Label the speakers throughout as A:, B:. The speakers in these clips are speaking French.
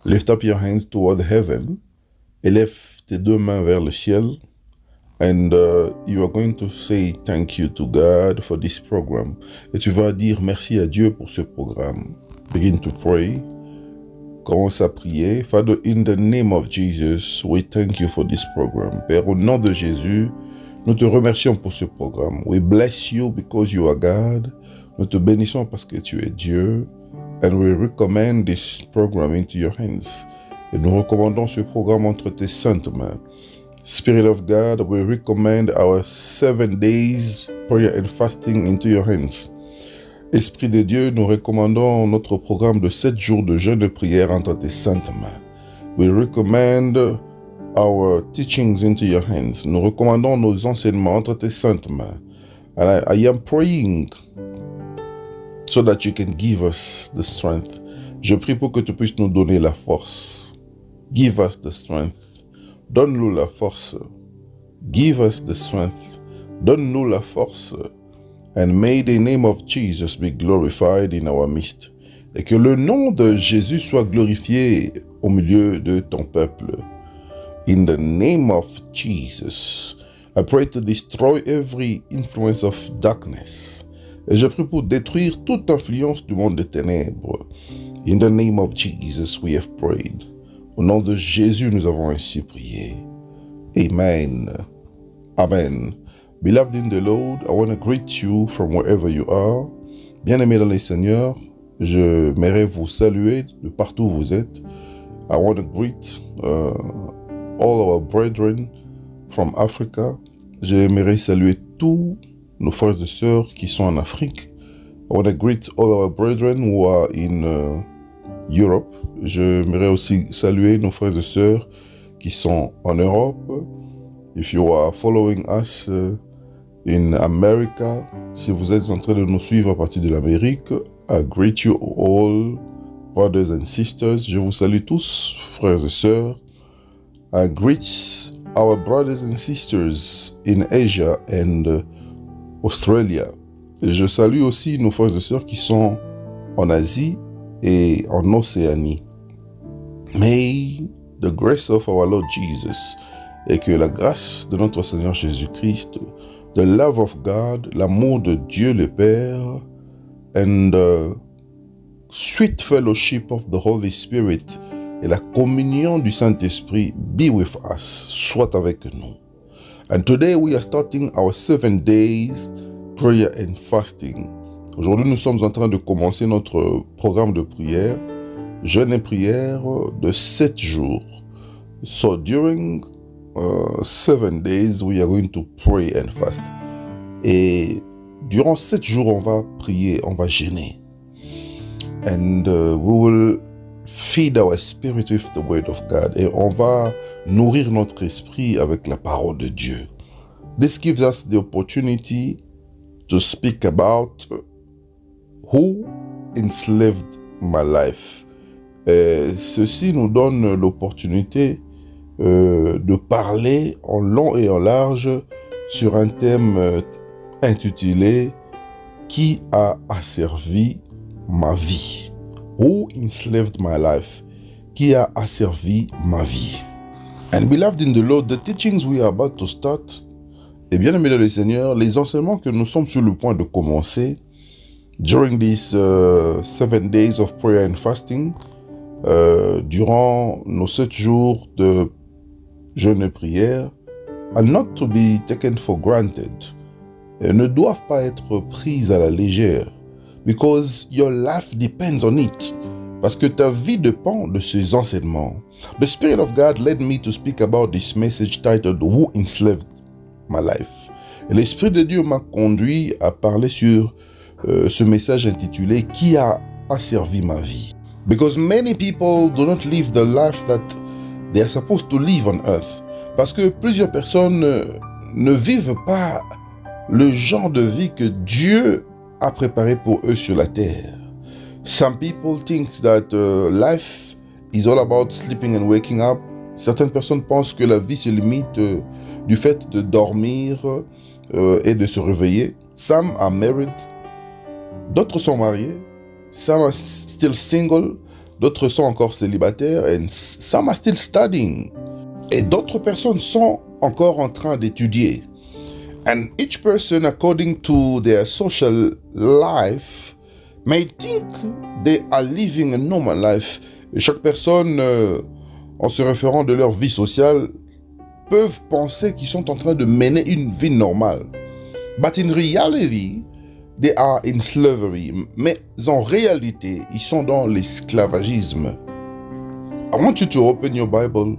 A: Lift up your hands toward heaven. Élève tes deux mains vers le ciel. And you are going to say thank you to God for this program. Et tu vas dire merci à Dieu pour ce programme. Begin to pray. Commence à prier. Father, in the name of Jesus, we thank you for this program. Père, au nom de Jésus, nous te remercions pour ce programme. We bless you because you are God. Nous te bénissons parce que tu es Dieu. And we recommend this program into your hands. Et nous recommandons ce programme entre tes saintes mains. Spirit of God, we recommend our 7 days prayer and fasting into your hands. Esprit de Dieu, nous recommandons notre programme de 7 jours de jeûne et prière entre tes saintes mains. We recommend our teachings into your hands. Nous recommandons nos enseignements entre tes saintes mains. And I am praying so that you can give us the strength. Je prie pour que tu puisses nous donner la force. Give us the strength. Donne-nous la force. Give us the strength. Donne-nous la force. And may the name of Jesus be glorified in our midst. Et que le nom de Jésus soit glorifié au milieu de ton peuple. In the name of Jesus, I pray to destroy every influence of darkness. Et je prie pour détruire toute influence du monde des ténèbres. In the name of Jesus, we have prayed. Au nom de Jésus, nous avons ainsi prié. Amen. Amen. Beloved in the Lord, I want to greet you from wherever you are. Bien-aimés dans le Seigneur, j'aimerais vous saluer de partout où vous êtes. I want to greet all our brethren from Africa. J'aimerais saluer tous nos frères et sœurs qui sont en Afrique. I want to greet all our brethren who are in Europe. J'aimerais aussi saluer nos frères et sœurs qui sont en Europe. If you are following us in America, si vous êtes en train de nous suivre à partir de l'Amérique, I greet you all, brothers and sisters. Je vous salue tous, frères et sœurs. I greet our brothers and sisters in Asia and Australia. Et je salue aussi nos frères et sœurs qui sont en Asie et en Océanie. May the grace of our Lord Jesus, et que la grâce de notre Seigneur Jésus-Christ, the love of God, l'amour de Dieu le Père, and the sweet fellowship of the Holy Spirit, et la communion du Saint-Esprit be with us, soit avec nous. And today we are starting our 7 days prayer and fasting. Aujourd'hui, nous sommes en train de commencer notre programme de prière, jeûne et prière de 7 jours. So during 7 days, we are going to pray and fast. Et durant 7 jours, on va prier, on va jeûner. And we will feed our spirit with the word of God. Et on va nourrir notre esprit avec la parole de Dieu. This gives us the opportunity to speak about who enslaved my life. Et ceci nous donne l'opportunité de parler en long et en large sur un thème intitulé « Qui a asservi ma vie ?» Who enslaved my life? Qui a asservi ma vie? And beloved in the Lord, the teachings we are about to start, et bien aimés dans le Seigneur, les enseignements que nous sommes sur le point de commencer during these 7 days of prayer and fasting, durant nos 7 jours de jeûne et prière, are not to be taken for granted. Ne doivent pas être prises à la légère. Because your life depends on it. Parce que ta vie dépend de ces enseignements. The Spirit of God led me to speak about this message titled Who Enslaved My Life. Et l'Esprit de Dieu m'a conduit à parler sur ce message intitulé Qui a asservi ma vie? Because many people do not live the life that they are supposed to live on earth. Parce que plusieurs personnes ne vivent pas le genre de vie que Dieu a préparé pour eux sur la terre. Some people think that life is all about sleeping and waking up. Certaines personnes pensent que la vie se limite du fait de dormir et de se réveiller. Some are married. D'autres sont mariés. Some are still single. d'autres sont encore célibataires, and some are still studying. Et d'autres personnes sont encore en train d'étudier. And each person, according to their social life, may think they are living a normal life. Et chaque personne, en se référant de leur vie sociale, peuvent penser qu'ils sont en train de mener une vie normale. But in reality, they are in slavery. Mais en réalité, ils sont dans l'esclavagisme. I want you to open your Bible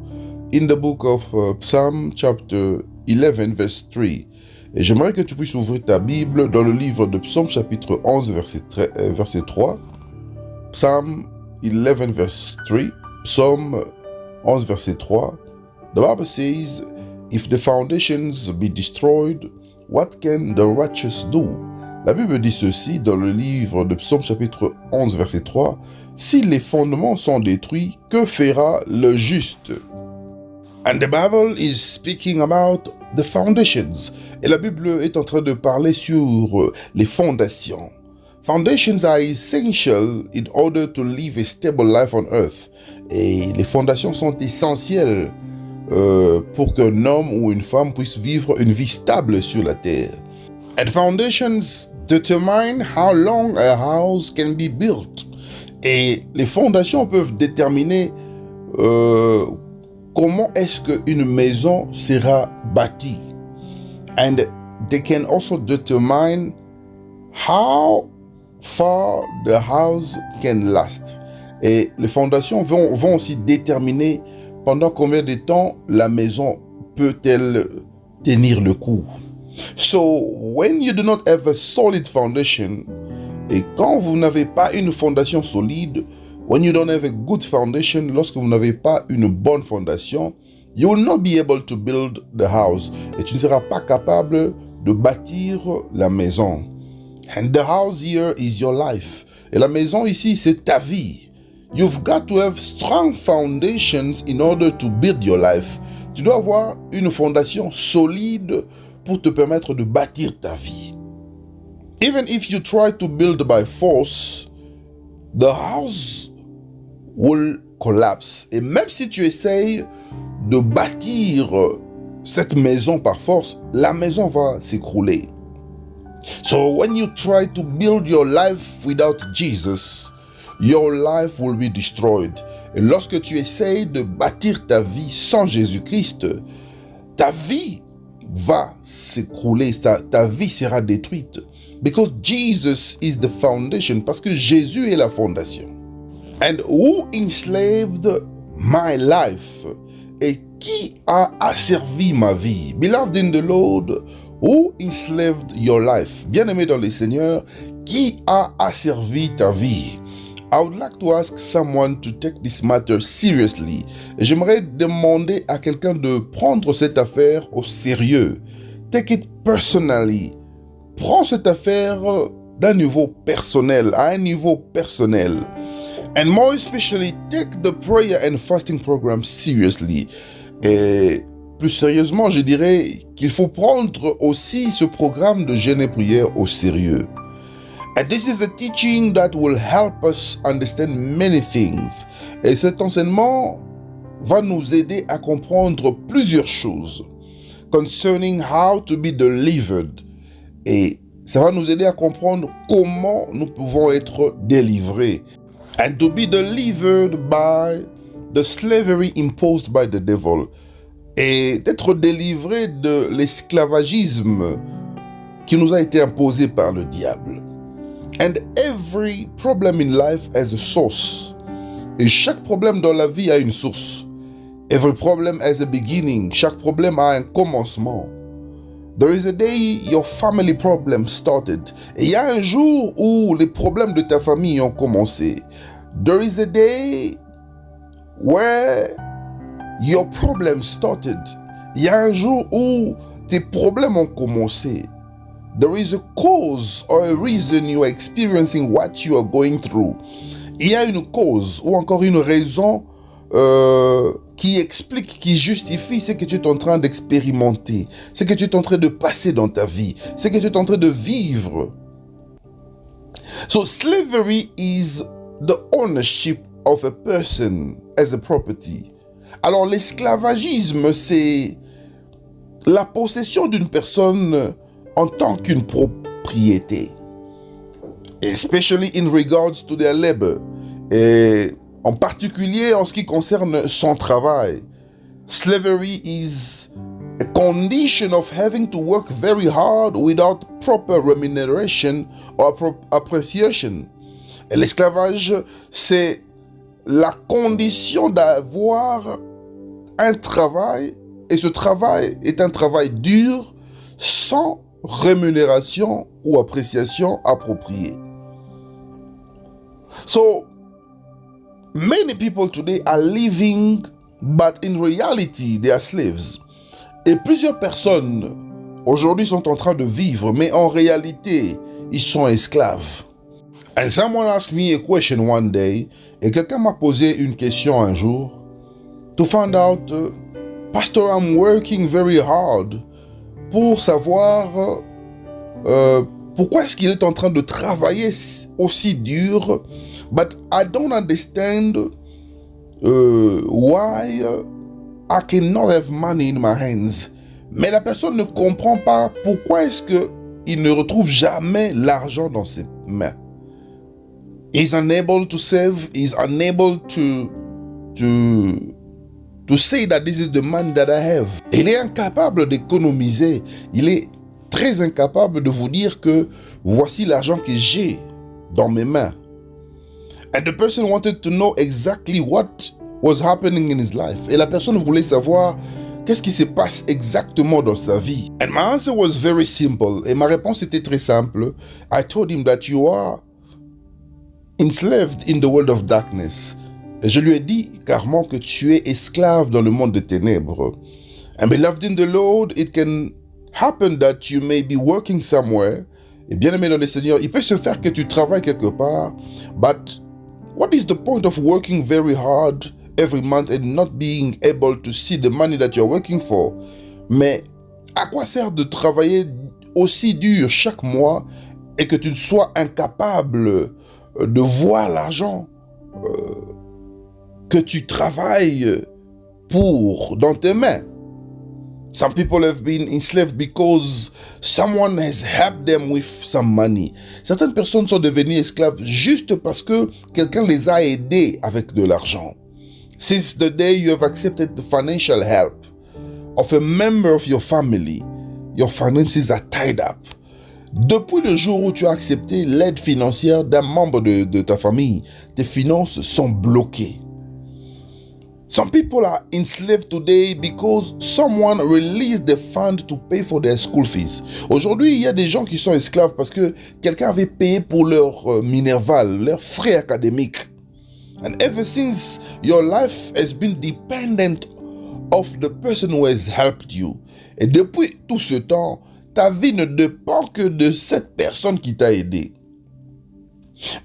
A: in the book of Psalm chapter 11 verse 3. Et j'aimerais que tu puisses ouvrir ta Bible dans le livre de Psaume chapitre 11 verset 3. Psalm 11 verse 3. Psaume 11 verset 3. The Bible says, if the foundations be destroyed, what can the righteous do? La Bible dit ceci dans le livre de Psaume chapitre 11 verset 3. Si les fondements sont détruits, que fera le juste? And the Bible is speaking about the foundations. Et la Bible est en train de parler sur les fondations. Foundations are essential in order to live a stable life on earth. Et les fondations sont essentielles pour qu'un homme ou une femme puisse vivre une vie stable sur la terre. And foundations determine how long a house can be built. Et les fondations peuvent déterminer comment est-ce qu'une maison sera bâtie. And they can also determine how far the house can last. Et les fondations vont aussi déterminer pendant combien de temps la maison peut-elle tenir le coup. So, when you do not have a solid foundation, et quand vous n'avez pas une fondation solide, when you don't have a good foundation, lorsque vous n'avez pas une bonne fondation, you will not be able to build the house. Et tu ne seras pas capable de bâtir la maison. And the house here is your life. Et la maison ici, c'est ta vie. You've got to have strong foundations in order to build your life. Tu dois avoir une fondation solide pour te permettre de bâtir ta vie. Even if you try to build by force, the house will collapse. Et même si tu essayes de bâtir cette maison par force, la maison va s'écrouler. So when you try to build your life without Jesus, your life will be destroyed. Et lorsque tu essayes de bâtir ta vie sans Jésus-Christ, ta vie va s'écrouler, ta vie sera détruite. Because Jesus is the foundation, parce que Jésus est la fondation. And who enslaved my life? Et qui a asservi ma vie? Beloved in the Lord, who enslaved your life? Bien-aimé dans le Seigneur, qui a asservi ta vie? I would like to ask someone to take this matter seriously. Et j'aimerais demander à quelqu'un de prendre cette affaire au sérieux. Take it personally. Prends cette affaire d'un niveau personnel, à un niveau personnel. And more especially, take the prayer and fasting program seriously. Et plus sérieusement, je dirais qu'il faut prendre aussi ce programme de jeûne et prière au sérieux. And this is a teaching that will help us understand many things. Et cet enseignement va nous aider à comprendre plusieurs choses concerning how to be delivered. Et ça va nous aider à comprendre comment nous pouvons être délivrés. And to be delivered by the slavery imposed by the devil. Et d'être délivré de l'esclavagisme qui nous a été imposé par le diable. And every problem in life has a source. Et chaque problème dans la vie a une source. Every problem has a beginning. Chaque problème a un commencement. There is a day your family problem started. Et il y a un jour où les problèmes de ta famille ont commencé. There is a day where your problem started. Il y a un jour où tes problèmes ont commencé. There is a cause or a reason you are experiencing what you are going through. Il y a une cause ou encore une raison qui explique, qui justifie ce que tu es en train d'expérimenter, ce que tu es en train de passer dans ta vie, ce que tu es en train de vivre. So slavery is the ownership of a person as a property. Alors l'esclavagisme, c'est la possession d'une personne en tant qu'une propriété, especially in regards to their labor, et en particulier en ce qui concerne son travail. Slavery is a condition of having to work very hard without proper remuneration or appreciation. Et l'esclavage, c'est la condition d'avoir un travail, et ce travail est un travail dur, sans rémunération ou appréciation appropriée. So, many people today are living, but in reality, they are slaves. Et plusieurs personnes aujourd'hui sont en train de vivre, mais en réalité, ils sont esclaves. And someone asked me a question one day, et quelqu'un m'a posé une question un jour, to find out, Pastor, I'm working very hard, pour savoir pourquoi est-ce qu'il est en train de travailler aussi dur, but I don't understand why I cannot have money in my hands. Mais la personne ne comprend pas pourquoi est-ce qu'il ne retrouve jamais l'argent dans ses mains. He's unable to save, he's unable to say that this is the money that I have. Il est incapable d'économiser, il est très incapable de vous dire que voici l'argent que j'ai dans mes mains. And the person wanted to know exactly what was happening in his life. Et la personne voulait savoir qu'est-ce qui se passe exactement dans sa vie. And my answer was very simple. Et ma réponse était très simple. I told him that you are enslaved in the world of darkness. Et je lui ai dit carrément que tu es esclave dans le monde des ténèbres. And beloved in the Lord, it can happen that you may be working somewhere. Et bien aimé dans le Seigneur, il peut se faire que tu travailles quelque part. But what is the point of working very hard every month and not being able to see the money that you're working for? Mais à quoi sert de travailler aussi dur chaque mois et que tu sois incapable de voir l'argent que tu travailles pour dans tes mains? Some people have been enslaved because someone has helped them with some money. Certaines personnes sont devenues esclaves juste parce que quelqu'un les a aidés avec de l'argent. Since the day you have accepted the financial help of a member of your family, your finances are tied up. Depuis le jour où tu as accepté l'aide financière d'un membre de ta famille, tes finances sont bloquées. Some people are enslaved today because someone released the fund to pay for their school fees. Aujourd'hui, il y a des gens qui sont esclaves parce que quelqu'un avait payé pour leur minerval, leurs frais académiques. And ever since, your life has been dependent of the person who has helped you. Et depuis tout ce temps, ta vie ne dépend que de cette personne qui t'a aidé.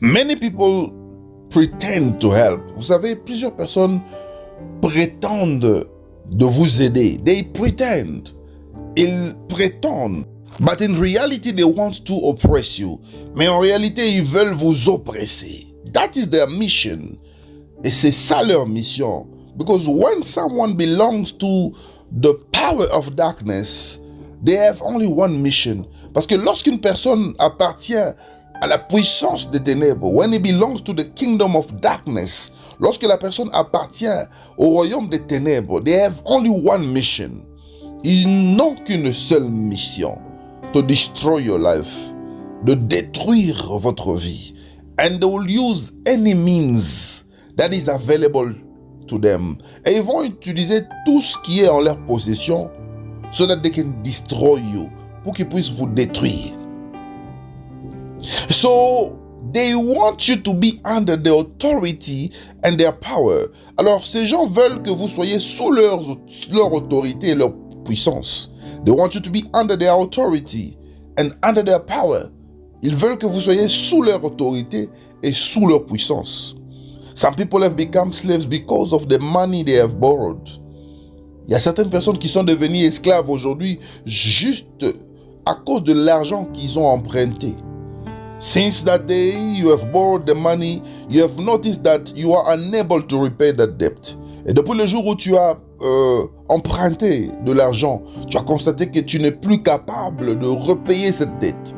A: Many people pretend to help. Vous savez, plusieurs personnes prétendent de vous aider. They pretend. Ils prétendent. But in reality, they want to oppress you. Mais en réalité, ils veulent vous oppresser. That is their mission. Et c'est ça leur mission. Because when someone belongs to the power of darkness, they have only one mission. Parce que lorsqu'une personne appartient à la puissance des ténèbres, when it belongs to the kingdom of darkness, lorsque la personne appartient au royaume des ténèbres, they have only one mission. Ils n'ont qu'une seule mission, to destroy your life, de détruire votre vie. And they will use any means that is available to them. Et ils vont utiliser tout ce qui est en leur possession so that they can destroy you, pour qu'ils puissent vous détruire. So, they want you to be under their authority and their power. Alors, ces gens veulent que vous soyez sous leur autorité et leur puissance. They want you to be under their authority and under their power. Ils veulent que vous soyez sous leur autorité et sous leur puissance. Some people have become slaves because of the money they have borrowed. Il y a certaines personnes qui sont devenues esclaves aujourd'hui juste à cause de l'argent qu'ils ont emprunté. Since that day you have borrowed the money, you have noticed that you are unable to repay that debt. Et depuis le jour où tu as emprunté de l'argent, tu as constaté que tu n'es plus capable de repayer cette dette.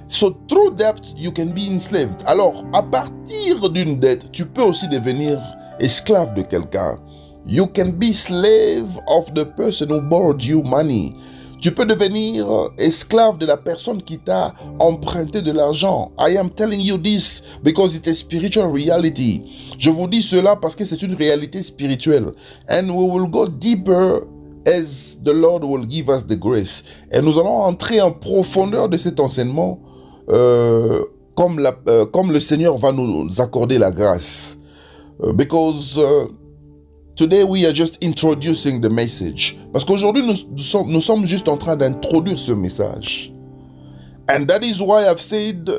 A: So through debt, you can be enslaved. Alors, à partir d'une dette, tu peux aussi devenir esclave de quelqu'un. You can be slave of the person who borrowed you money. Tu peux devenir esclave de la personne qui t'a emprunté de l'argent. I am telling you this because it's a spiritual reality. Je vous dis cela parce que c'est une réalité spirituelle. And we will go deeper as the Lord will give us the grace. Et nous allons entrer en profondeur de cet enseignement comme le Seigneur va nous accorder la grâce. Because today we are just introducing the message. Parce qu'aujourd'hui nous sommes juste en train d'introduire ce message. And that is why I've said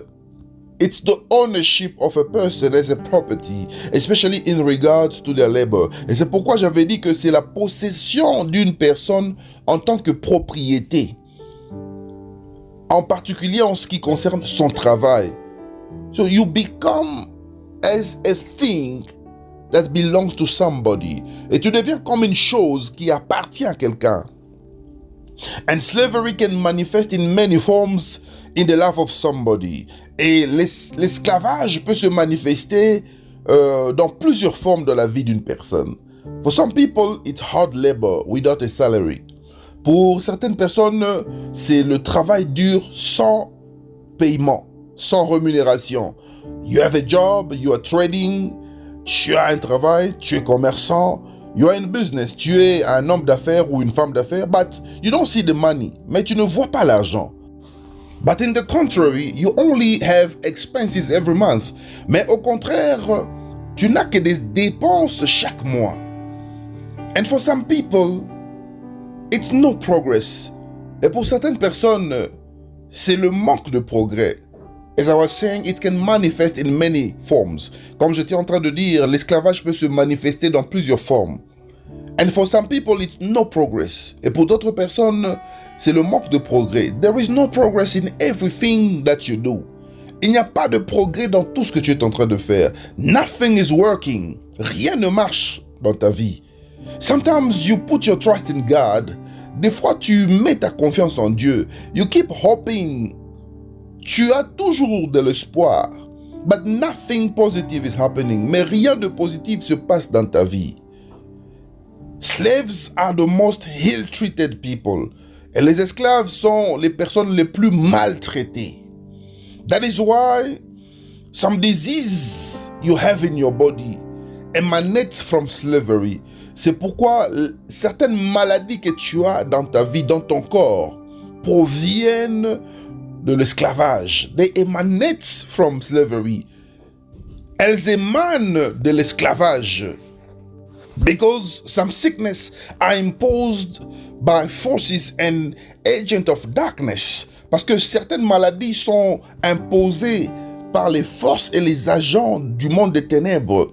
A: it's the ownership of a person as a property, especially in regards to their labor. Et c'est pourquoi j'avais dit que c'est la possession d'une personne en tant que propriété. En particulier en ce qui concerne son travail. So you become as a thing that belongs to somebody. Et tu deviens comme une chose qui appartient à quelqu'un. And slavery can manifest in many forms in the life of somebody. Et l'esclavage peut se manifester dans plusieurs formes dans la vie d'une personne. For some people, it's hard labor without a salary. Pour certaines personnes, c'est le travail dur sans paiement, sans rémunération. You have a job, you are trading, tu as un travail, tu es commerçant, you are in business, tu es un homme d'affaires ou une femme d'affaires, but you don't see the money, mais tu ne vois pas l'argent. But in the contrary, you only have expenses every month. Mais au contraire, tu n'as que des dépenses chaque mois. And for some people, it's no progress. Et pour certaines personnes, c'est le manque de progrès. As I was saying, it can manifest in many forms. Comme j'étais en train de dire, l'esclavage peut se manifester dans plusieurs formes. And for some people, it's no progress. Et pour d'autres personnes, c'est le manque de progrès. There is no progress in everything that you do. Il n'y a pas de progrès dans tout ce que tu es en train de faire. Nothing is working. Rien ne marche dans ta vie. Sometimes you put your trust in God. Des fois, tu mets ta confiance en Dieu. You keep hoping. Tu as toujours de l'espoir. But nothing positive is happening. Mais rien de positif se passe dans ta vie. Slaves are the most ill-treated people. Et les esclaves sont les personnes les plus maltraitées. That is why some disease you have in your body emanates from slavery. C'est pourquoi certaines maladies que tu as dans ta vie, dans ton corps, proviennent de l'esclavage. They emanate from slavery. Elles émanent de l'esclavage. Because some sickness are imposed by forces and agents of darkness. Parce que certaines maladies sont imposées par les forces et les agents du monde des ténèbres.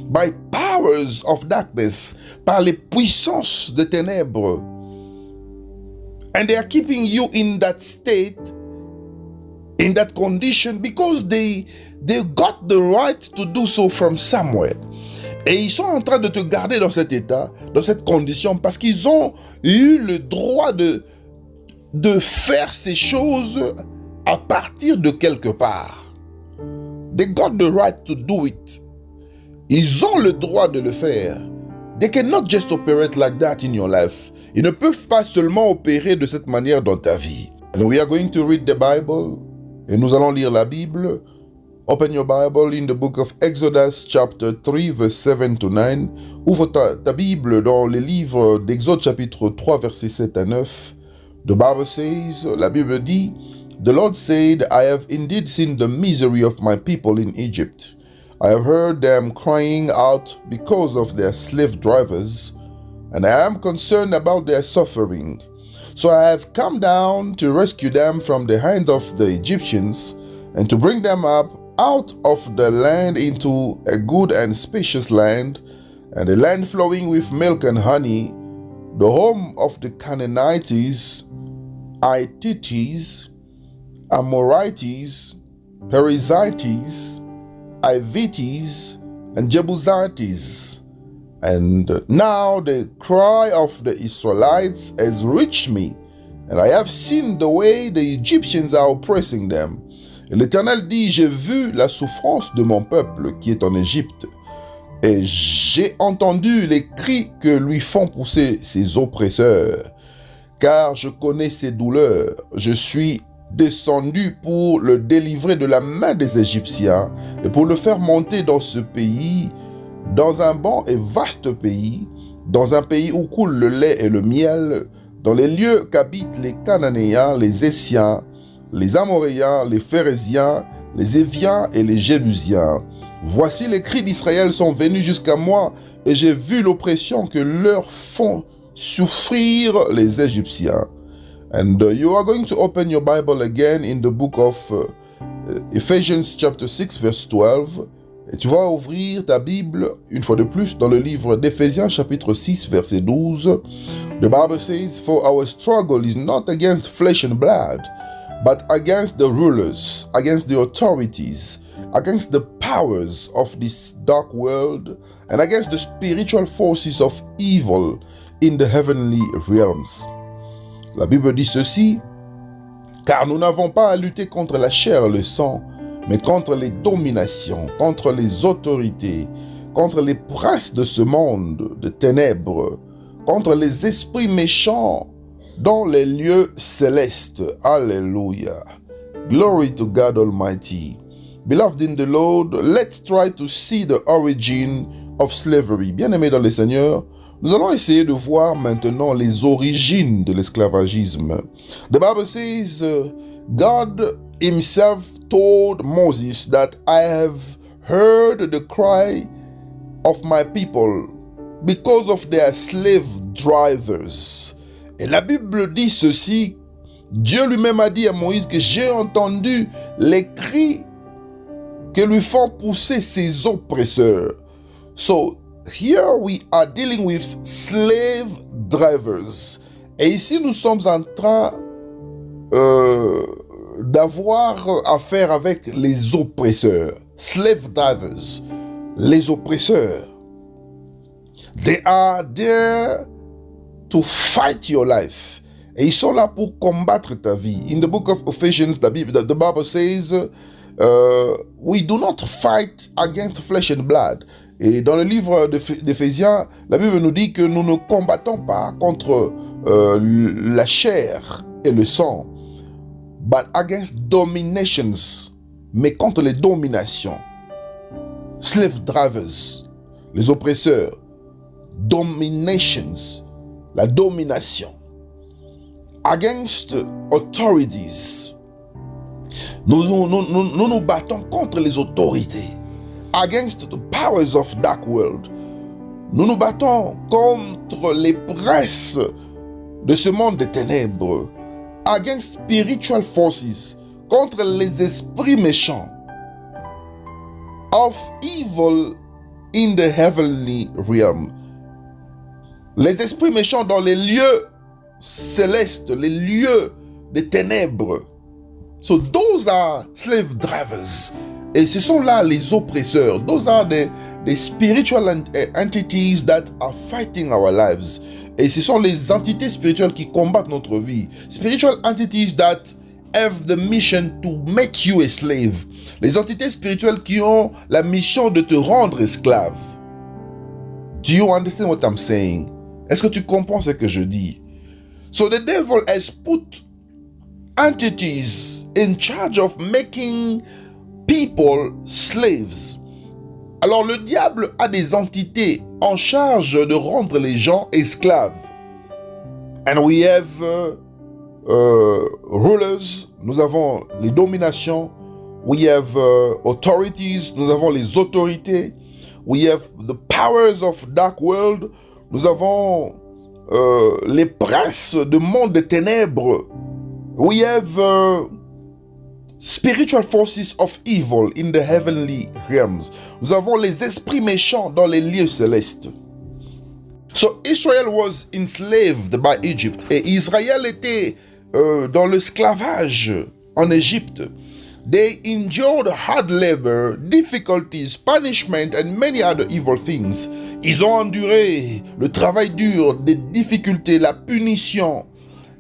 A: By powers of darkness. Par les puissances des ténèbres. And they are keeping you in that state, in that condition, because they got the right to do so from somewhere. Et ils sont en train de te garder dans cet état, dans cette condition, parce qu'ils ont eu le droit de faire ces choses à partir de quelque part. They got the right to do it. Ils ont le droit de le faire. They cannot just operate like that in your life. Ils ne peuvent pas seulement opérer de cette manière dans ta vie. And we are going to read the Bible. Et nous allons lire la Bible. Open your Bible in the book of Exodus chapter 3 verse 7 to 9. Ouvre ta Bible dans les livres d'Exode chapitre 3 versets 7 à 9. The Bible says, la Bible dit, The Lord said, I have indeed seen the misery of my people in Egypt. I have heard them crying out because of their slave drivers, and I am concerned about their suffering. So I have come down to rescue them from the hand of the Egyptians and to bring them up out of the land into a good and spacious land, and a land flowing with milk and honey, the home of the Canaanites, Hittites, Amorites, Perizzites, Hivites, and Jebusites. And now the cry of the Israelites has reached me, and I have seen the way the Egyptians are oppressing them. Et l'Éternel dit, j'ai vu la souffrance de mon peuple qui est en Égypte, et j'ai entendu les cris que lui font pousser ses oppresseurs, car je connais ses douleurs. Je suis descendu pour le délivrer de la main des Égyptiens et pour le faire monter dans ce pays, dans un bon et vaste pays, dans un pays où coule le lait et le miel, dans les lieux qu'habitent les Cananéens, les Essiens, les Amoréens, les Phérésiens, les Éviens et les Jébusiens. Voici les cris d'Israël sont venus jusqu'à moi, et j'ai vu l'oppression que leur font souffrir les Égyptiens. And you are going to open your Bible again in the book of Ephesians chapter 6 verse 12. Et tu vas ouvrir ta Bible une fois de plus dans le livre d'Éphésiens chapitre 6 verset 12. The Bible says, "For our struggle is not against flesh and blood, but against the rulers, against the authorities, against the powers of this dark world, and against the spiritual forces of evil in the heavenly realms." La Bible dit ceci, car nous n'avons pas à lutter contre la chair et le sang, mais contre les dominations, contre les autorités, contre les princes de ce monde de ténèbres, contre les esprits méchants dans les lieux célestes. Alléluia. Glory to God Almighty. Beloved in the Lord, let's try to see the origin of slavery. Bien-aimés dans le Seigneur, nous allons essayer de voir maintenant les origines de l'esclavagisme. The Bible says, God himself told Moses that I have heard the cry of my people because of their slave drivers. Et la Bible dit ceci, Dieu lui-même a dit à Moïse que j'ai entendu les cris que lui font pousser ses oppresseurs. So, here we are dealing with slave drivers. Et ici, nous sommes en train d'avoir affaire avec les oppresseurs. Slave drivers, les oppresseurs. They are there to fight your life. Et ils sont là pour combattre ta vie. In the book of Ephesians, the Bible says, we do not fight against flesh and blood. Et dans le livre d'Éphésiens, la Bible nous dit que nous ne combattons pas contre la chair et le sang, but against dominations, mais contre les dominations. Slave drivers, les oppresseurs. Dominations, la domination. Against authorities. Nous nous battons contre les autorités. Against the powers of dark world. Nous nous battons contre les princes de ce monde des ténèbres. Against spiritual forces. Contre les esprits méchants. Of evil in the heavenly realm. Les esprits méchants dans les lieux célestes, les lieux des ténèbres. So those are slave drivers. Et ce sont là les oppresseurs. Those are the spiritual entities that are fighting our lives. Et ce sont les entités spirituelles qui combattent notre vie. Spiritual entities that have the mission to make you a slave. Les entités spirituelles qui ont la mission de te rendre esclave. Do you understand what I'm saying? Est-ce que tu comprends ce que je dis? So the devil has put entities in charge of making people slaves. Alors le diable a des entités en charge de rendre les gens esclaves. And we have rulers, nous avons les dominations. We have authorities, nous avons les autorités. We have the powers of dark world. Nous avons les princes du monde des ténèbres. We have spiritual forces of evil in the heavenly realms. Nous avons les esprits méchants dans les lieux célestes. So Israel was enslaved by Egypt. Et Israël était dans l'esclavage en Égypte. They endured hard labor, difficulties, punishment and many other evil things. Ils ont enduré le travail dur, des difficultés, la punition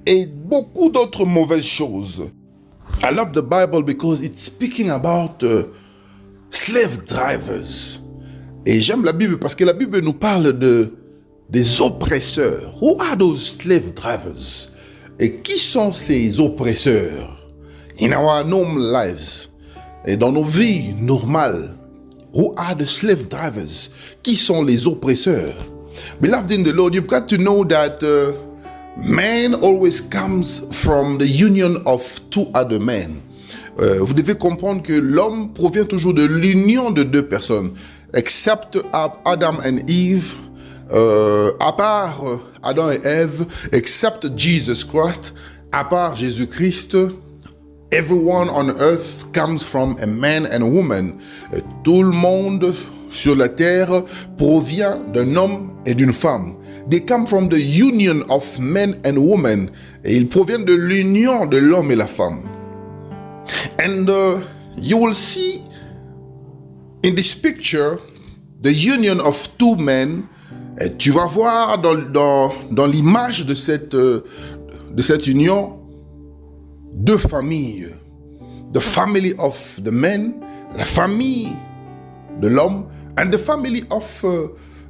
A: et beaucoup d'autres mauvaises choses. I love the Bible because it's speaking about slave drivers. Et j'aime la Bible parce que la Bible nous parle des oppresseurs. Who are those slave drivers? Et qui sont ces oppresseurs? In our normal lives, et dans nos vies normales, who are the slave drivers? Qui sont les oppresseurs? Beloved in the Lord, you've got to know that man always comes from the union of two other men. Vous devez comprendre que l'homme provient toujours de l'union de deux personnes, except Adam and Eve, à part Adam et Ève, except Jesus Christ, à part Jésus-Christ. Everyone on earth comes from a man and a woman. Tout le monde sur la terre provient d'un homme et d'une femme. They come from the union of men and women. Et ils proviennent de l'union de l'homme et la femme. And you will see in this picture the union of two men. Et tu vas voir dans l'image de cette union deux familles. The family of the man, la famille de l'homme, and the family of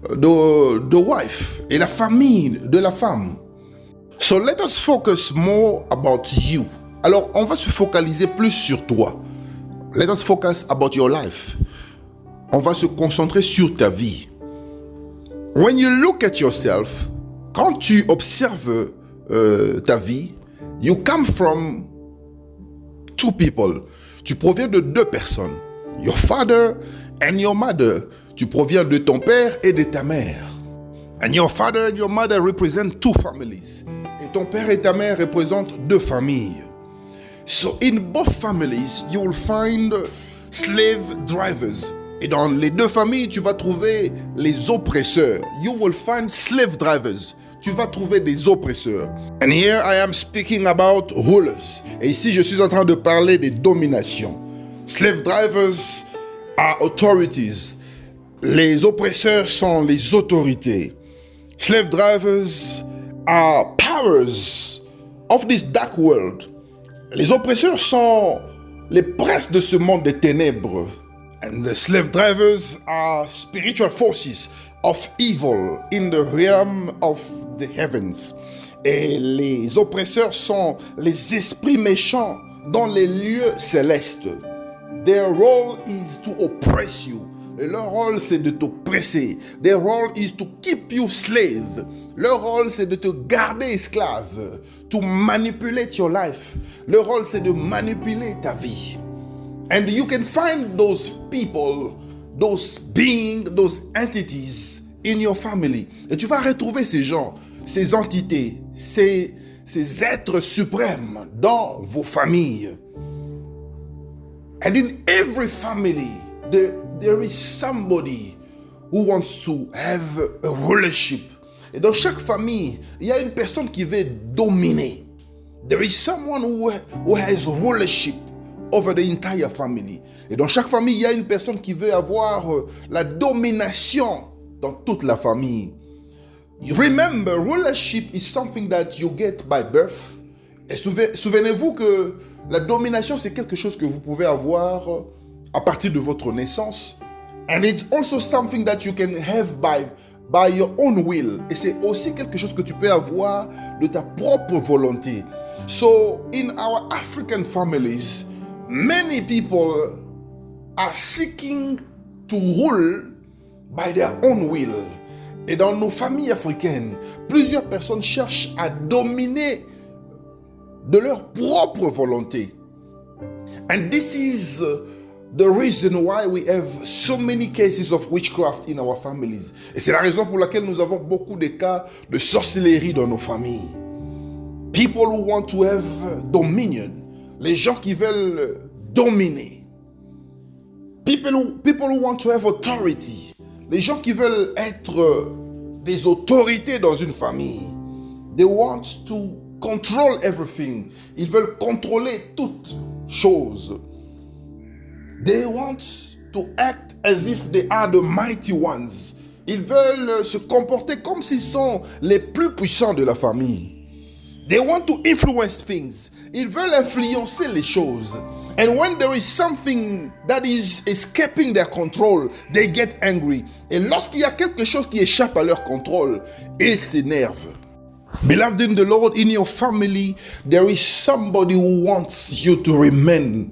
A: the wife, et la famille de la femme. So let us focus more about you. Alors, on va se focaliser plus sur toi. Let us focus about your life. On va se concentrer sur ta vie. When you look at yourself, quand tu observes ta vie, you come from two people. Tu proviens de deux personnes. Your father and your mother. Tu proviens de ton père et de ta mère. And your father and your mother represent two families. Et ton père et ta mère représentent deux familles. So in both families, you will find slave drivers. Et dans les deux familles, tu vas trouver les oppresseurs. You will find slave drivers. Tu vas trouver des oppresseurs. And here I am speaking about rulers. Et ici, je suis en train de parler des dominations. Slave drivers are authorities. Les oppresseurs sont les autorités. Slave drivers are powers of this dark world. Les oppresseurs sont les princes de ce monde des ténèbres. And the slave drivers are spiritual forces of evil in the realm of the heavens. Et les oppresseurs sont les esprits méchants dans les lieux célestes. Their role is to oppress you. Et leur rôle, c'est de t'oppresser. Their role is to keep you slave. Leur rôle, c'est de te garder esclave. To manipulate your life. Leur rôle, c'est de manipuler ta vie. And you can find those people, those beings, those entities in your family. Et tu vas retrouver ces gens, ces entités, ces êtres suprêmes dans vos familles. And in every family, there is somebody who wants to have a rulership. Et dans chaque famille, il y a une personne qui veut dominer. There is someone who has rulership over the entire family. Et dans chaque famille, il y a une personne qui veut avoir la domination dans toute la famille. Remember, rulership is something that you get by birth. Et souvenez-vous que la domination, c'est quelque chose que vous pouvez avoir à partir de votre naissance. And it's also something that you can have by your own will. Et c'est aussi quelque chose que tu peux avoir de ta propre volonté. So, in our African families, many people are seeking to rule by their own will. Et dans nos familles africaines, plusieurs personnes cherchent à dominer de leur propre volonté. And this is the reason why we have so many cases of witchcraft in our families. Et c'est la raison pour laquelle nous avons beaucoup de cas de sorcellerie dans nos familles. People who want to have dominion. Les gens qui veulent dominer. People who want to have authority. Les gens qui veulent être des autorités dans une famille. They want to control everything. Ils veulent contrôler toutes choses. They want to act as if they are the mighty ones. Ils veulent se comporter comme s'ils sont les plus puissants de la famille. They want to influence things. Ils veulent influencer les choses. And when there is something that is escaping their control, they get angry. Et lorsqu'il y a quelque chose qui échappe à leur contrôle, ils s'énervent. Beloved in the Lord, in your family, there is somebody who wants you to remain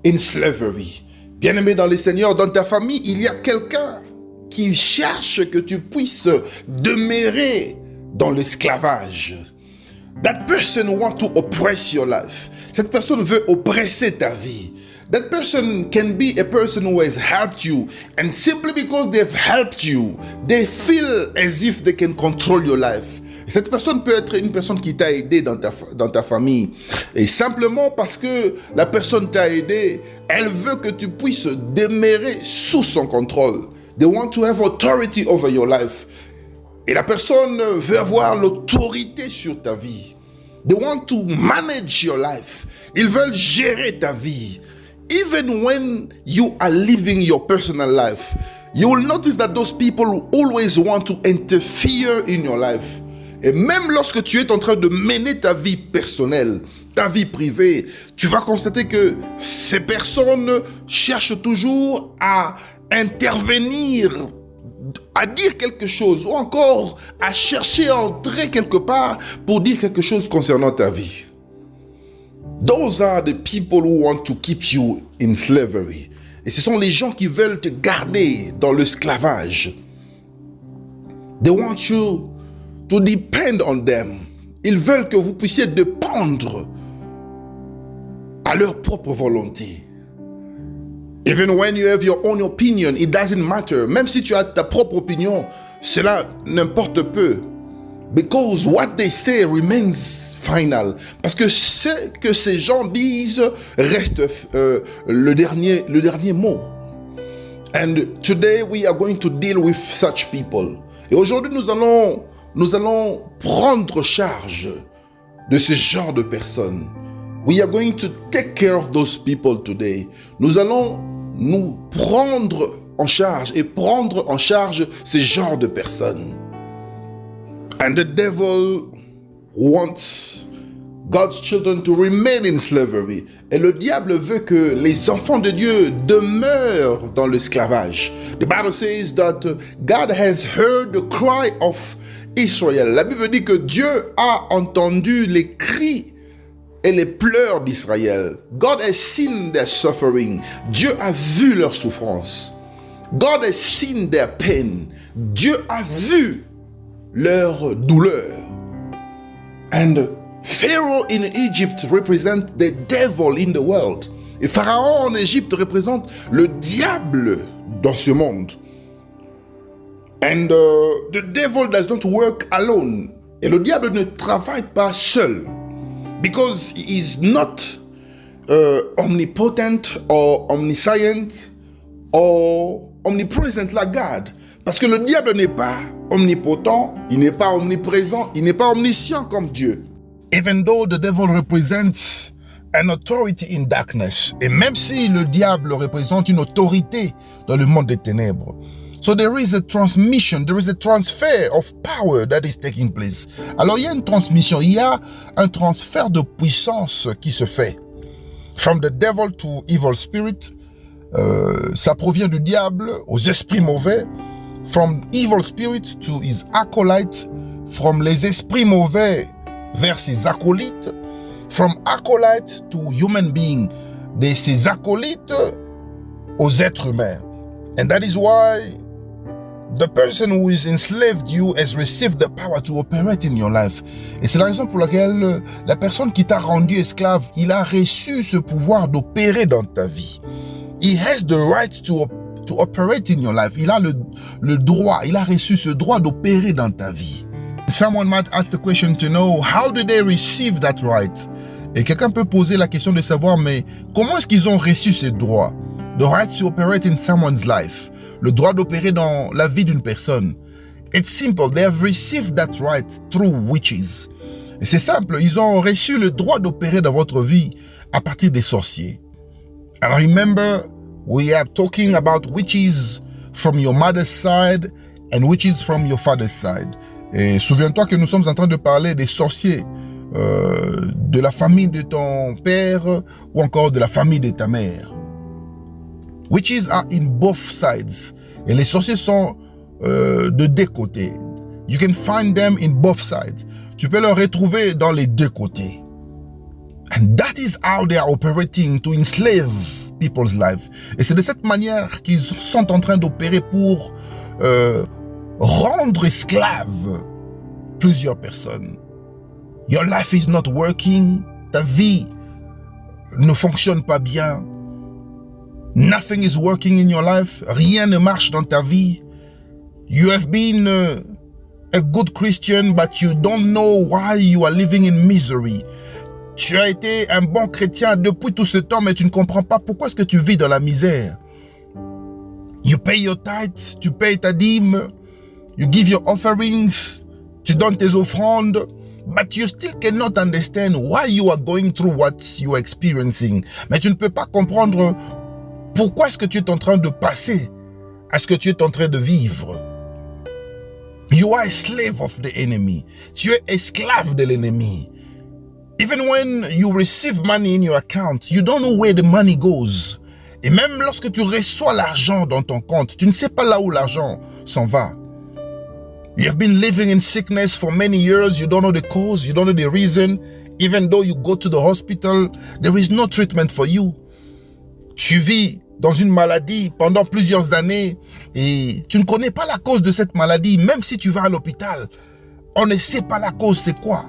A: in slavery. Bien-aimé dans le Seigneur, dans ta famille, il y a quelqu'un qui cherche que tu puisses demeurer dans l'esclavage. That person wants to oppress your life. Cette personne veut oppresser ta vie. That person can be a person who has helped you, and simply because they've helped you, they feel as if they can control your life. Cette personne peut être une personne qui t'a aidé dans ta famille. Et simplement parce que la personne t'a aidé, elle veut que tu puisses demeurer sous son contrôle. They want to have authority over your life. Et la personne veut avoir l'autorité sur ta vie. They want to manage your life. Ils veulent gérer ta vie. Even when you are living your personal life, you will notice that those people always want to interfere in your life. Et même lorsque tu es en train de mener ta vie personnelle, ta vie privée, tu vas constater que ces personnes cherchent toujours à intervenir, à dire quelque chose, ou encore à chercher à entrer quelque part pour dire quelque chose concernant ta vie. Those are the people who want to keep you in slavery. Et ce sont les gens qui veulent te garder dans l'esclavage. They want you to depend on them. Ils veulent que vous puissiez dépendre à leur propre volonté. Even when you have your own opinion, it doesn't matter. Même si tu as ta propre opinion, cela n'importe peu. Because what they say remains final. Parce que ce que ces gens disent reste le dernier mot. And today we are going to deal with such people. Et aujourd'hui nous allons prendre charge de ce genre de personnes. We are going to take care of those people today. Nous allons nous prendre en charge et prendre en charge ce genre de personnes. And the devil wants God's children to remain in slavery. Et le diable veut que les enfants de Dieu demeurent dans l'esclavage. The Bible says that God has heard the cry of Israel. La Bible dit que Dieu a entendu les cris et les pleurs d'Israël. God has seen their suffering. Dieu a vu leur souffrance. God has seen their pain. Dieu a vu leur douleur. And Pharaoh in Egypt represents the devil in the world. Et Pharaon en Égypte représente le diable dans ce monde. And the devil does not work alone. Et le diable ne travaille pas seul. Because he is not omnipotent or omniscient or omnipresent like God. Parce que le diable n'est pas omnipotent, il n'est pas omniprésent, il n'est pas omniscient comme Dieu. Even though the devil represents an authority in darkness, et même si le diable représente une autorité dans le monde des ténèbres. So there is a transmission, there is a transfer of power that is taking place. Alors il y a une transmission, il y a un transfert de puissance qui se fait. From the devil to evil spirit, ça provient du diable aux esprits mauvais. From evil spirit to his acolytes, from les esprits mauvais vers ses acolytes, from acolytes to human being, de ses acolytes aux êtres humains. And that is why the person who is enslaved you has received the power to operate in your life. Et c'est la raison pour laquelle la personne qui t'a rendu esclave, il a reçu ce pouvoir d'opérer dans ta vie. He has the right to operate in your life. Il a le droit, il a reçu ce droit d'opérer dans ta vie. Someone might ask the question to know, how did they receive that right? Et quelqu'un peut poser la question de savoir, mais comment est-ce qu'ils ont reçu ce droit? The right to operate in someone's life. Le droit d'opérer dans la vie d'une personne. It's simple, they have received that right through witches. Et c'est simple, ils ont reçu le droit d'opérer dans votre vie à partir des sorciers. And remember, we are talking about witches from your mother's side and witches from your father's side. Et souviens-toi que nous sommes en train de parler des sorciers de la famille de ton père ou encore de la famille de ta mère. Witches are in both sides. Et les sorciers sont de deux côtés. You can find them in both sides. Tu peux les retrouver dans les deux côtés. And that is how they are operating to enslave people's life. Et c'est de cette manière qu'ils sont en train d'opérer pour rendre esclaves plusieurs personnes. Your life is not working. Ta vie ne fonctionne pas bien. Nothing is working in your life. Rien ne marche dans ta vie. You have been a good Christian, but you don't know why you are living in misery. Tu as été un bon chrétien depuis tout ce temps, mais tu ne comprends pas pourquoi est-ce que tu vis dans la misère. You pay your tithes, tu payes ta dîme, you give your offerings, tu donnes tes offrandes, but you still cannot understand why you are going through what you are experiencing. Mais tu ne peux pas comprendre pourquoi est-ce que tu es en train de passer à ce que tu es en train de vivre. You are a slave of the enemy. Tu es esclave de l'ennemi. Even when you receive money in your account, you don't know where the money goes. Et même lorsque tu reçois l'argent dans ton compte, tu ne sais pas là où l'argent s'en va. You have been living in sickness for many years. You don't know the cause. You don't know the reason. Even though you go to the hospital, there is no treatment for you. Tu vis dans une maladie pendant plusieurs années et tu ne connais pas la cause de cette maladie. Même si tu vas à l'hôpital, on ne sait pas la cause, c'est quoi.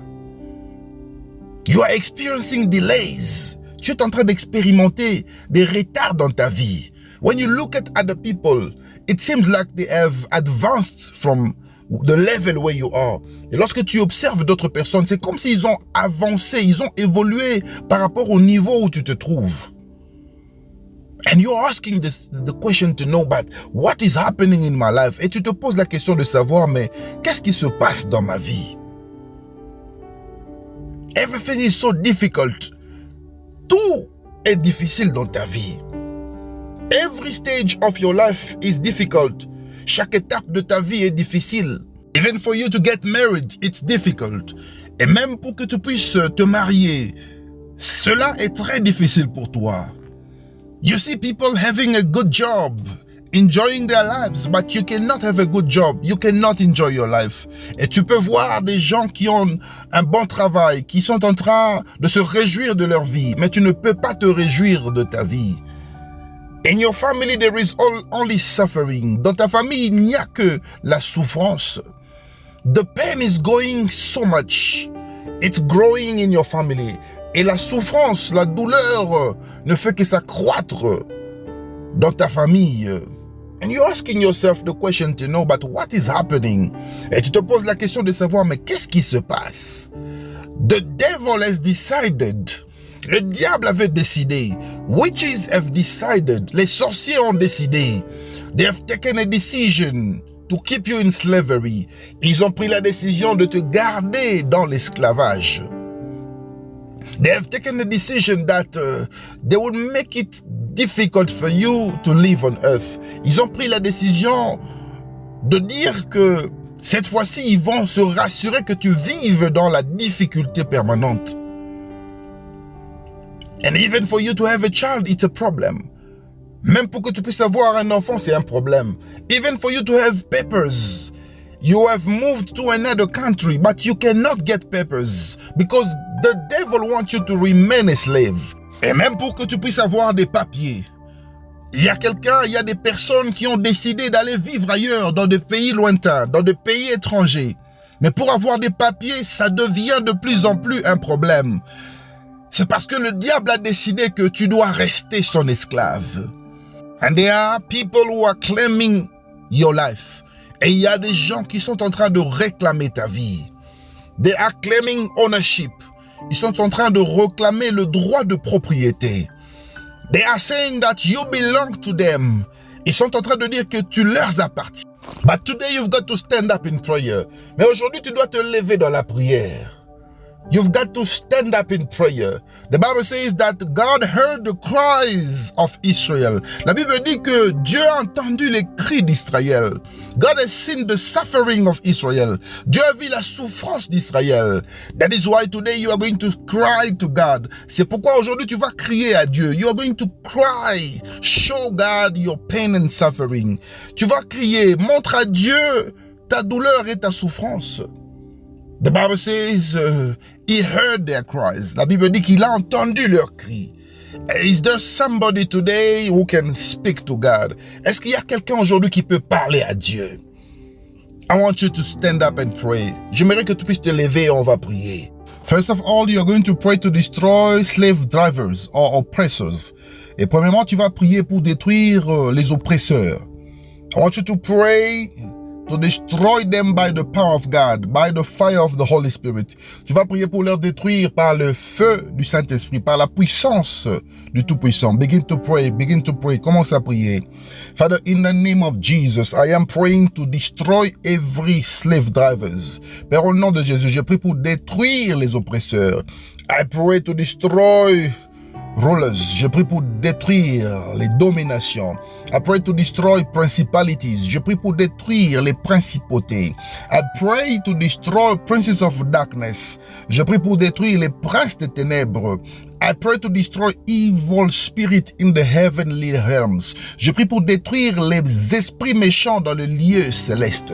A: You are experiencing delays. Tu es en train d'expérimenter des retards dans ta vie. When you look at other people, it seems like they have advanced from the level where you are. Et lorsque tu observes d'autres personnes, c'est comme s'ils ont avancé, ils ont évolué par rapport au niveau où tu te trouves. And you're asking the question to know, but what is happening in my life? Et tu te poses la question de savoir, mais qu'est-ce qui se passe dans ma vie? Everything is so difficult. Tout est difficile dans ta vie. Every stage of your life is difficult. Chaque étape de ta vie est difficile. Even for you to get married, it's difficult. Et même pour que tu puisses te marier, cela est très difficile pour toi. You see people having a good job, enjoying their lives, but you cannot have a good job. You cannot enjoy your life. Et tu peux voir des gens qui ont un bon travail, qui sont en train de se réjouir de leur vie, mais tu ne peux pas te réjouir de ta vie. In your family, there is only suffering. Dans ta famille, il n'y a que la souffrance. The pain is going so much. It's growing in your family. Et la souffrance, la douleur ne fait que s'accroître dans ta famille. And you're asking yourself the question to know, but what is happening? Et tu te poses la question de savoir, mais qu'est-ce qui se passe? The devil has decided. Le diable avait décidé. Witches have decided. Les sorciers ont décidé. They have taken a decision to keep you in slavery. Ils ont pris la décision de te garder dans l'esclavage. They have taken the decision that they will make it difficult for you to live on earth. Ils ont pris la décision de dire que cette fois-ci, ils vont se rassurer que tu vives dans la difficulté permanente. And even for you to have a child, it's a problem. Même pour que tu puisses avoir un enfant, c'est un problème. Even for you to have papers. You have moved to another country, but you cannot get papers because the devil wants you to remain a slave. Et même pour que tu puisses avoir des papiers, il y a des personnes qui ont décidé d'aller vivre ailleurs, dans des pays lointains, dans des pays étrangers. Mais pour avoir des papiers, ça devient de plus en plus un problème. C'est parce que le diable a décidé que tu dois rester son esclave. And there are people who are claiming your life. Et il y a des gens qui sont en train de réclamer ta vie. They are claiming ownership. Ils sont en train de réclamer le droit de propriété. They are saying that you belong to them. Ils sont en train de dire que tu leur appartiens. But today you've got to stand up in prayer. Mais aujourd'hui tu dois te lever dans la prière. You've got to stand up in prayer. The Bible says that God heard the cries of Israel. La Bible dit que Dieu a entendu les cris d'Israël. God has seen the suffering of Israel. Dieu a vu la souffrance d'Israël. That is why today you are going to cry to God. C'est pourquoi aujourd'hui tu vas crier à Dieu. You are going to cry. Show God your pain and suffering. Tu vas crier. Montre à Dieu ta douleur et ta souffrance. The Bible says he heard their cries. La Bible dit qu'il a entendu leurs cris. Is there somebody today who can speak to God? Est-ce qu'il y a quelqu'un aujourd'hui qui peut parler à Dieu? I want you to stand up and pray. J'aimerais que tu puisses te lever et on va prier. First of all, you are going to pray to destroy slave drivers or oppressors. Et premièrement, tu vas prier pour détruire les oppresseurs. I want you to pray to destroy them by the power of God, by the fire of the Holy Spirit. Tu vas prier pour leur détruire par le feu du Saint-Esprit, par la puissance du Tout-Puissant. Begin to pray, commence à prier. Father, in the name of Jesus, I am praying to destroy every slave drivers. Père, au nom de Jésus, je prie pour détruire les oppresseurs. I pray to destroy rulers. Je prie pour détruire les dominations. I pray to destroy principalities. Je prie pour détruire les principautés. I pray to destroy princes of darkness. Je prie pour détruire les princes des ténèbres. I pray to destroy evil spirit in the heavenly realms. Je prie pour détruire les esprits méchants dans le lieu céleste.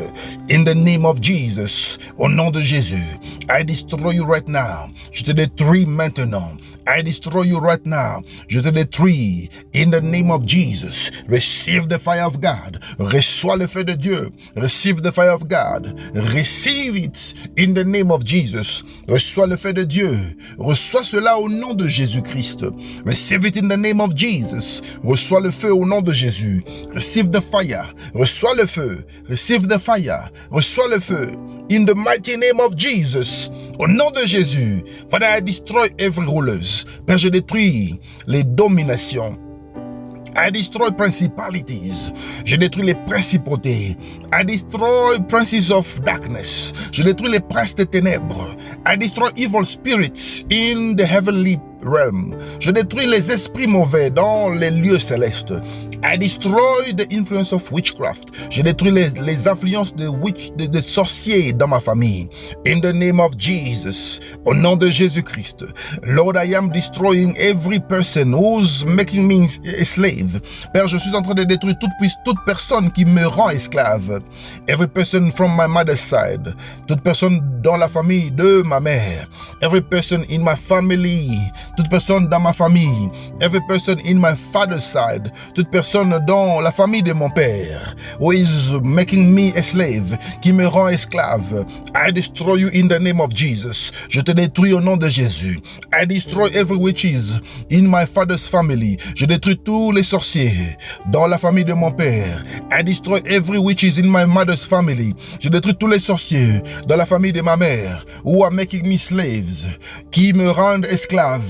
A: In the name of Jesus, au nom de Jésus, I destroy you right now. Je te détruis maintenant. I destroy you right now. Je te détruis. In the name of Jesus, receive the fire of God. Reçois le feu de Dieu. Receive the fire of God. Receive it in the name of Jesus. Reçois le feu de Dieu. Reçois cela au nom de Jésus-Christ. Receive it in the name of Jesus. Reçois le feu au nom de Jésus. Receive the fire. Reçois le feu. Receive the fire. Reçois le feu. In the mighty name of Jesus. Au nom de Jésus. Father, I destroy every rulers. Père, je détruis les dominations. I destroy principalities. Je détruis les principautés. I destroy princes of darkness. Je détruis les princes des ténèbres. I destroy evil spirits in the heavenly realm. Je détruis les esprits mauvais dans les lieux célestes. I destroy the influence of witchcraft. Je détruis les influences de sorciers dans ma famille. In the name of Jesus. Au nom de Jésus-Christ. Lord, I am destroying every person who's making me a slave. Père, je suis en train de détruire toute personne qui me rend esclave. Every person from my mother's side. Toute personne dans la famille de ma mère. Every person in my family. Toute personne dans ma famille. Every person in my father's side. Toute personne dans la famille de mon père. Who is making me a slave. Qui me rend esclave. I destroy you in the name of Jesus. Je te détruis au nom de Jésus. I destroy every witches in my father's family. Je détruis tous les sorciers dans la famille de mon père. I destroy every witches in my mother's family. Je détruis tous les sorciers dans la famille de ma mère. Who are making me slaves. Qui me rendent esclave.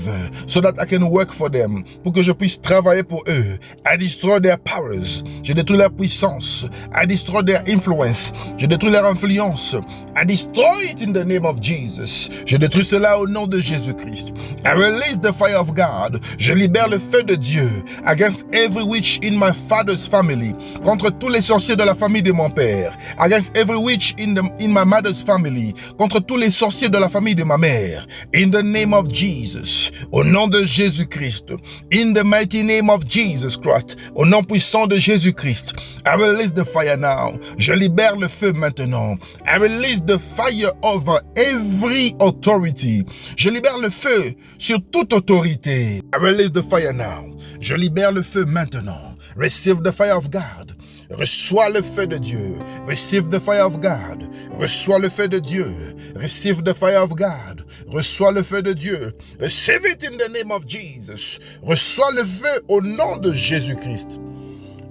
A: So that I can work for them. Pour que je puisse travailler pour eux. I destroy their powers. Je détruis leur puissance. I destroy their influence. Je détruis leur influence. I destroy it in the name of Jesus. Je détruis cela au nom de Jésus-Christ. I release the fire of God. Je libère le feu de Dieu against every witch in my father's family. Contre tous les sorciers de la famille de mon père. Against every witch in my mother's family. Contre tous les sorciers de la famille de ma mère. In the name of Jesus. Au nom de Jésus-Christ. In the mighty name of Jesus Christ. Au nom puissant de Jésus-Christ. I release the fire now. Je libère le feu maintenant. I release the fire over every authority. Je libère le feu sur toute autorité. I release the fire now. Je libère le feu maintenant. Receive the fire of God. Reçois le feu de Dieu. Receive the fire of God. Reçois le feu de Dieu. Receive the fire of God. Reçois le feu de Dieu. Receive it in the name of Jesus. Reçois le feu au nom de Jésus-Christ.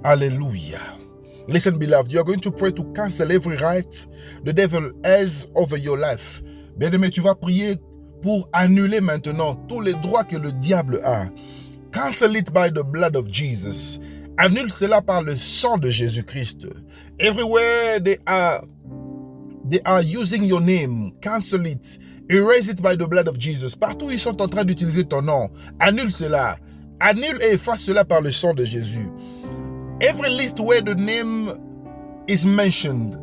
A: Alléluia. Listen, beloved, you are going to pray to cancel every right the devil has over your life. Bien-aimé, tu vas prier pour annuler maintenant tous les droits que le diable a. Cancel it by the blood of Jesus. Annule cela par le sang de Jésus-Christ. Everywhere they are they are using your name, cancel it, erase it by the blood of Jesus. Partout où ils sont en train d'utiliser ton nom, annule cela. Annule et efface cela par le sang de Jésus. Every list where the name is mentioned,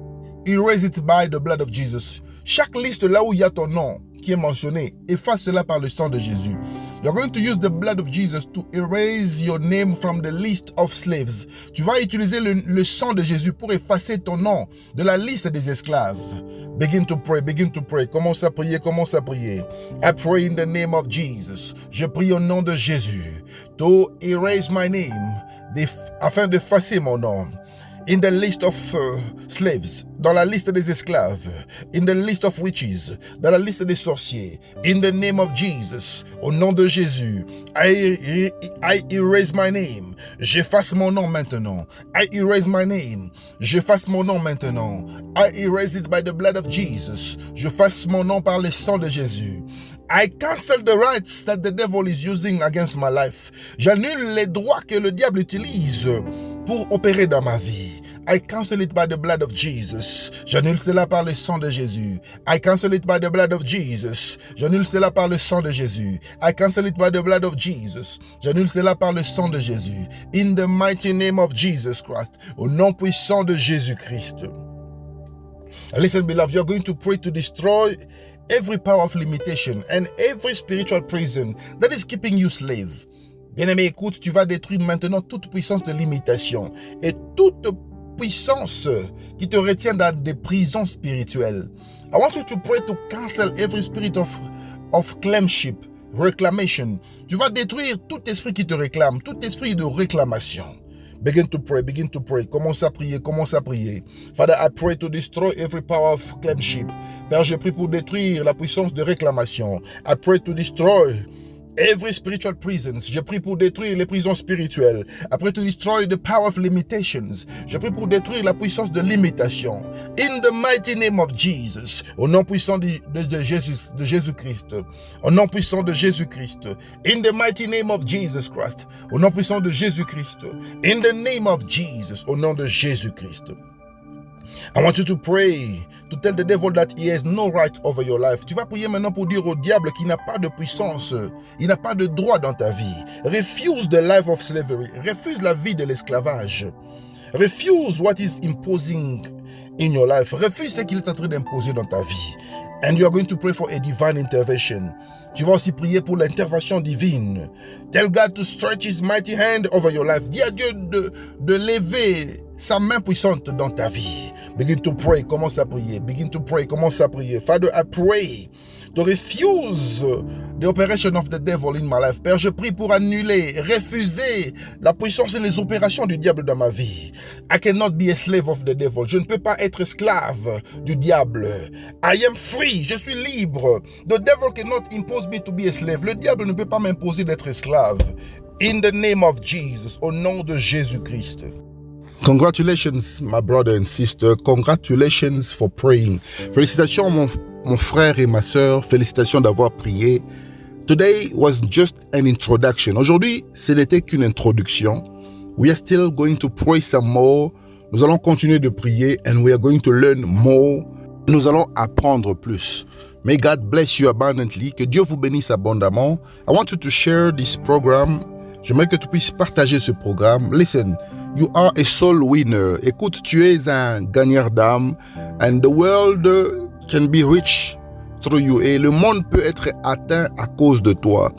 A: erase it by the blood of Jesus. Chaque liste là où il y a ton nom qui est mentionné, efface cela par le sang de Jésus. You're going to use the blood of Jesus to erase your name from the list of slaves. Tu vas utiliser le sang de Jésus pour effacer ton nom de la liste des esclaves. Begin to pray, begin to pray. Commence à prier, commence à prier. I pray in the name of Jesus. Je prie au nom de Jésus. To erase my name, afin d'effacer mon nom. In the list of slaves, dans la liste des esclaves, in the list of witches, dans la liste des sorciers, in the name of Jesus, au nom de Jésus, I erase my name, j'efface mon nom maintenant, I erase my name, j'efface mon nom maintenant, I erase it by the blood of Jesus, j'efface mon nom par le sang de Jésus. I cancel the rights that the devil is using against my life. J'annule les droits que le diable utilise pour opérer dans ma vie. I cancel it by the blood of Jesus. J'annule cela par le sang de Jésus. I cancel it by the blood of Jesus. J'annule cela par le sang de Jésus. I cancel it by the blood of Jesus. J'annule cela par le sang de Jésus. In the mighty name of Jesus Christ. Au nom puissant de Jésus-Christ. Listen, beloved, you're going to pray to destroy every power of limitation and every spiritual prison that is keeping you slave. Bien-aimé, écoute, tu vas détruire maintenant toute puissance de limitation et toute puissance qui te retient dans des prisons spirituelles. I want you to pray to cancel every spirit of claimship, reclamation. Tu vas détruire tout esprit qui te réclame, tout esprit de réclamation. Begin to pray, begin to pray. Commence à prier, commence à prier. Father, I pray to destroy every power of claimship. Père, je prie pour détruire la puissance de réclamation. I pray to destroy every spiritual prisons. Je prie pour détruire les prisons spirituelles. I pray to destroy the power of limitations. Je prie pour détruire la puissance de limitation. In the mighty name of Jesus. Au nom puissant de Jésus-Christ. Au nom puissant de Jésus-Christ. In the mighty name of Jesus Christ. Au nom puissant de Jésus-Christ. In the name of Jesus. Au nom de Jésus-Christ. I want you to pray to tell the devil that he has no right over your life. Tu vas prier maintenant pour dire au diable qu'il n'a pas de puissance, il n'a pas de droit dans ta vie. Refuse the life of slavery. Refuse la vie de l'esclavage. Refuse what is imposing in your life. Refuse ce qu'il est en train d'imposer dans ta vie. And you are going to pray for a divine intervention. Tu vas aussi prier pour l'intervention divine. Tell God to stretch his mighty hand over your life. Dis à Dieu de lever sa main puissante dans ta vie. Begin to pray, commence à prier. Begin to pray, commence à prier. Father, I pray to refuse the operation of the devil in my life. Père, je prie pour annuler, refuser la puissance et les opérations du diable dans ma vie. I cannot be a slave of the devil. Je ne peux pas être esclave du diable. I am free. Je suis libre. The devil cannot impose me to be a slave. Le diable ne peut pas m'imposer d'être esclave. In the name of Jesus, au nom de Jésus-Christ. Congratulations, my brother and sister. Congratulations for praying. Félicitations, mon frère et ma sœur. Félicitations d'avoir prié. Today was just an introduction. Aujourd'hui, ce n'était qu'une introduction. We are still going to pray some more. Nous allons continuer de prier and we are going to learn more. Nous allons apprendre plus. May God bless you abundantly. Que Dieu vous bénisse abondamment. I want you to share this program. J'aimerais que tu puisses partager ce programme. Listen, you are a soul winner. Écoute, tu es un gagneur d'âme. And the world can be rich through you. Et le monde peut être atteint à cause de toi.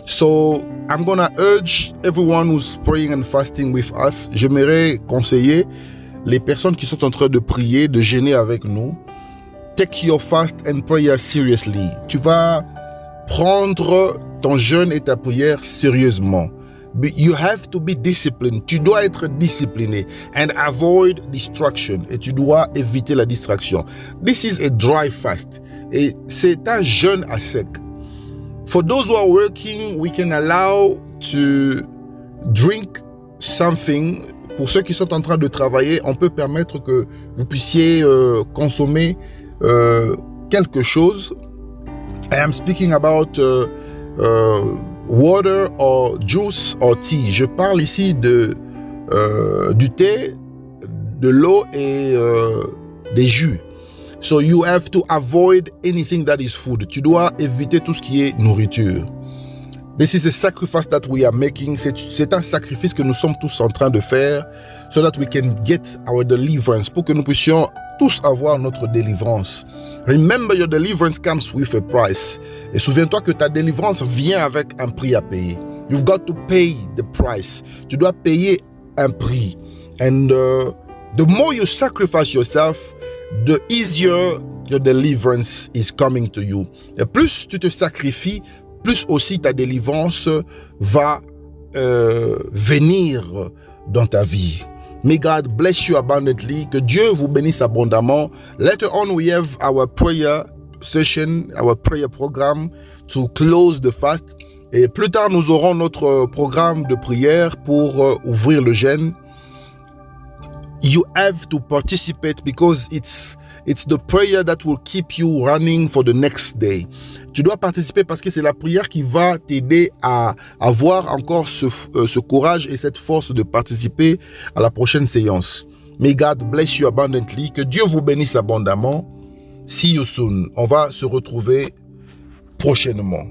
A: So, I'm gonna urge everyone who's praying and fasting with us. J'aimerais conseiller les personnes qui sont en train de prier, de jeûner avec nous. Take your fast and prayer seriously. Tu vas prendre ton jeûne et ta prière sérieusement. You have to be disciplined. Tu dois être discipliné and avoid distraction. Et tu dois éviter la distraction. This is a dry fast. Et c'est un jeûne à sec. For those who are working, we can allow to drink something. Pour ceux qui sont en train de travailler, on peut permettre que vous puissiez consommer quelque chose. I am speaking about water or juice or tea. Je parle ici du thé, de l'eau et des jus. So you have to avoid anything that is food. Tu dois éviter tout ce qui est nourriture. This is a sacrifice that we are making. C'est un sacrifice que nous sommes tous en train de faire so that we can get our deliverance, pour que nous puissions tous avoir notre délivrance. Remember, your deliverance comes with a price. Et souviens-toi que ta délivrance vient avec un prix à payer. You've got to pay the price. Tu dois payer un prix. And the more you sacrifice yourself, the easier your deliverance is coming to you. Et plus tu te sacrifies, plus aussi ta délivrance va venir dans ta vie. May God bless you abundantly. Que Dieu vous bénisse abondamment. Later on, we have our prayer session, our prayer program to close the fast. Et plus tard, nous aurons notre programme de prière pour ouvrir le jeûne. You have to participate because it's the prayer that will keep you running for the next day. Tu dois participer parce que c'est la prière qui va t'aider à avoir encore ce courage et cette force de participer à la prochaine séance. May God bless you abundantly. Que Dieu vous bénisse abondamment. See you soon. On va se retrouver prochainement.